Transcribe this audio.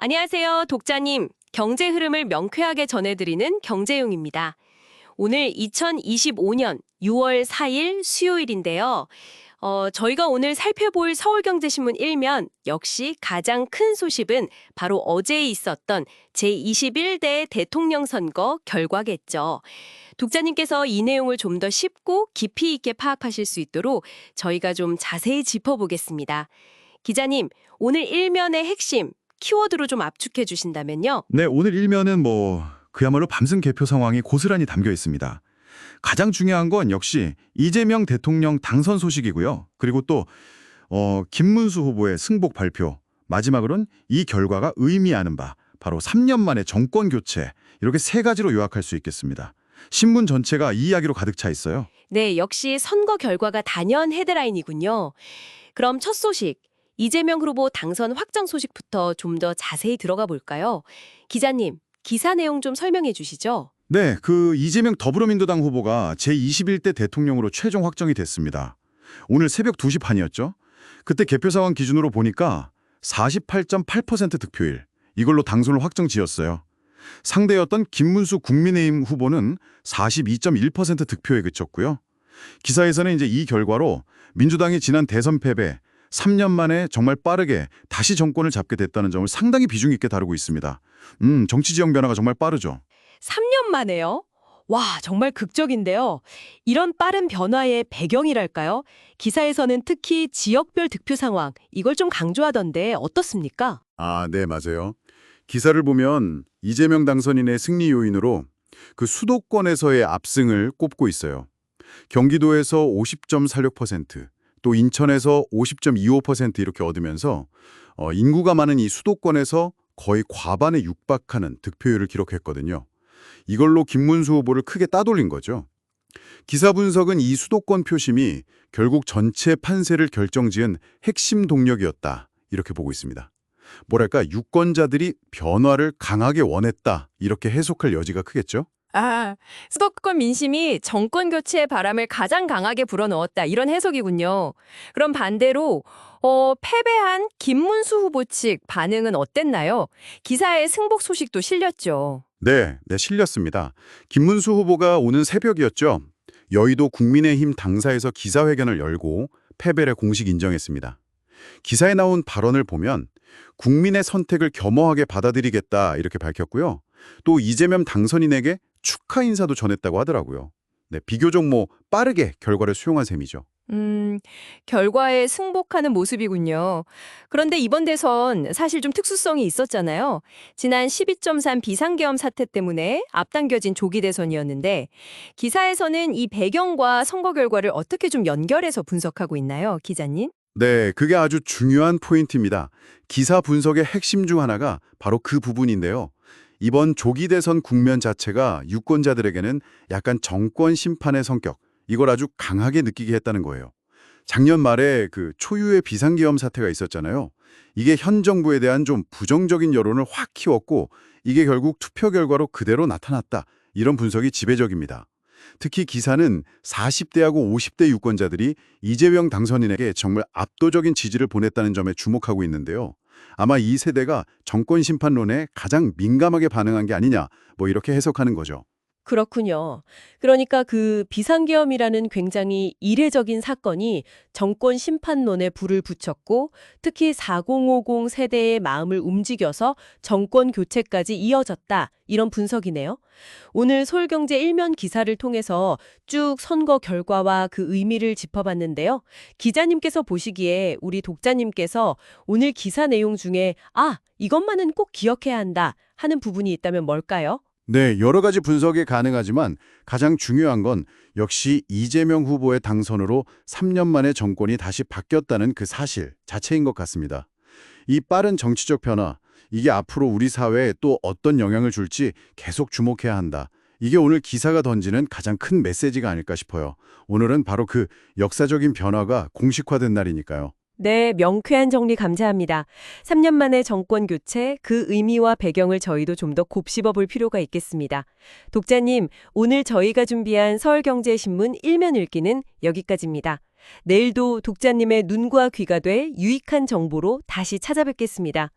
안녕하세요, 독자님. 경제 흐름을 명쾌하게 전해드리는 경제용입니다. 오늘 2025년 6월 4일 수요일인데요. 저희가 오늘 살펴볼 서울경제신문 1면 역시 가장 큰 소식은 바로 어제 있었던 제21대 대통령 선거 결과겠죠. 독자님께서 이 내용을 좀 더 쉽고 깊이 있게 파악하실 수 있도록 저희가 좀 자세히 짚어보겠습니다. 기자님, 오늘 1면의 핵심, 키워드로 좀 압축해 주신다면요. 네, 오늘 일면은 그야말로 밤샘 개표 상황이 고스란히 담겨 있습니다. 가장 중요한 건 역시 이재명 대통령 당선 소식이고요. 그리고 또 김문수 후보의 승복 발표. 마지막으로는 이 결과가 의미하는 바 바로 3년 만에 정권 교체. 이렇게 세 가지로 요약할 수 있겠습니다. 신문 전체가 이 이야기로 가득 차 있어요. 네, 역시 선거 결과가 단연 헤드라인이군요. 그럼 첫 소식, 이재명 후보 당선 확정 소식부터 좀 더 자세히 들어가 볼까요? 기자님, 기사 내용 좀 설명해 주시죠. 네, 이재명 더불어민주당 후보가 제21대 대통령으로 최종 확정이 됐습니다. 오늘 새벽 2시 반이었죠. 그때 개표 상황 기준으로 보니까 48.8% 득표일. 이걸로 당선을 확정지었어요. 상대였던 김문수 국민의힘 후보는 42.1% 득표에 그쳤고요. 기사에서는 이제 이 결과로 민주당이 지난 대선 패배, 3년 만에 정말 빠르게 다시 정권을 잡게 됐다는 점을 상당히 비중 있게 다루고 있습니다. 정치 지형 변화가 정말 빠르죠. 3년 만에요? 와, 정말 극적인데요. 이런 빠른 변화의 배경이랄까요? 기사에서는 특히 지역별 득표 상황, 이걸 좀 강조하던데 어떻습니까? 아, 네, 맞아요. 기사를 보면 이재명 당선인의 승리 요인으로 그 수도권에서의 압승을 꼽고 있어요. 경기도에서 50.46%, 또 인천에서 50.25% 이렇게 얻으면서 인구가 많은 이 수도권에서 거의 과반에 육박하는 득표율을 기록했거든요. 이걸로 김문수 후보를 크게 따돌린 거죠. 기사 분석은 이 수도권 표심이 결국 전체 판세를 결정지은 핵심 동력이었다. 이렇게 보고 있습니다. 뭐랄까, 유권자들이 변화를 강하게 원했다. 이렇게 해석할 여지가 크겠죠? 수도권 민심이 정권 교체의 바람을 가장 강하게 불어넣었다. 이런 해석이군요. 그럼 반대로 패배한 김문수 후보 측 반응은 어땠나요? 기사에 승복 소식도 실렸죠. 네, 실렸습니다. 김문수 후보가 오는 새벽이었죠. 여의도 국민의힘 당사에서 기자회견을 열고 패배를 공식 인정했습니다. 기사에 나온 발언을 보면 국민의 선택을 겸허하게 받아들이겠다 이렇게 밝혔고요. 또 이재명 당선인에게 축하 인사도 전했다고 하더라고요. 네, 비교적 빠르게 결과를 수용한 셈이죠. 결과에 승복하는 모습이군요. 그런데 이번 대선 사실 좀 특수성이 있었잖아요. 지난 12.3 비상계엄 사태 때문에 앞당겨진 조기 대선이었는데 기사에서는 이 배경과 선거 결과를 어떻게 좀 연결해서 분석하고 있나요, 기자님? 네, 그게 아주 중요한 포인트입니다. 기사 분석의 핵심 중 하나가 바로 그 부분인데요. 이번 조기 대선 국면 자체가 유권자들에게는 약간 정권 심판의 성격, 이걸 아주 강하게 느끼게 했다는 거예요. 작년 말에 그 초유의 비상계엄 사태가 있었잖아요. 이게 현 정부에 대한 좀 부정적인 여론을 확 키웠고 이게 결국 투표 결과로 그대로 나타났다. 이런 분석이 지배적입니다. 특히 기사는 40대하고 50대 유권자들이 이재명 당선인에게 정말 압도적인 지지를 보냈다는 점에 주목하고 있는데요. 아마 이 세대가 정권 심판론에 가장 민감하게 반응한 게 아니냐, 이렇게 해석하는 거죠. 그렇군요. 그러니까 그 비상계엄이라는 굉장히 이례적인 사건이 정권 심판론에 불을 붙였고 특히 4050 세대의 마음을 움직여서 정권 교체까지 이어졌다. 이런 분석이네요. 오늘 서울경제 1면 기사를 통해서 쭉 선거 결과와 그 의미를 짚어봤는데요. 기자님께서 보시기에 우리 독자님께서 오늘 기사 내용 중에 이것만은 꼭 기억해야 한다 하는 부분이 있다면 뭘까요? 네, 여러 가지 분석이 가능하지만 가장 중요한 건 역시 이재명 후보의 당선으로 3년 만에 정권이 다시 바뀌었다는 그 사실 자체인 것 같습니다. 이 빠른 정치적 변화, 이게 앞으로 우리 사회에 또 어떤 영향을 줄지 계속 주목해야 한다. 이게 오늘 기사가 던지는 가장 큰 메시지가 아닐까 싶어요. 오늘은 바로 그 역사적인 변화가 공식화된 날이니까요. 네, 명쾌한 정리 감사합니다. 3년 만에 정권 교체, 그 의미와 배경을 저희도 좀 더 곱씹어 볼 필요가 있겠습니다. 독자님, 오늘 저희가 준비한 서울경제신문 1면 읽기는 여기까지입니다. 내일도 독자님의 눈과 귀가 될 유익한 정보로 다시 찾아뵙겠습니다.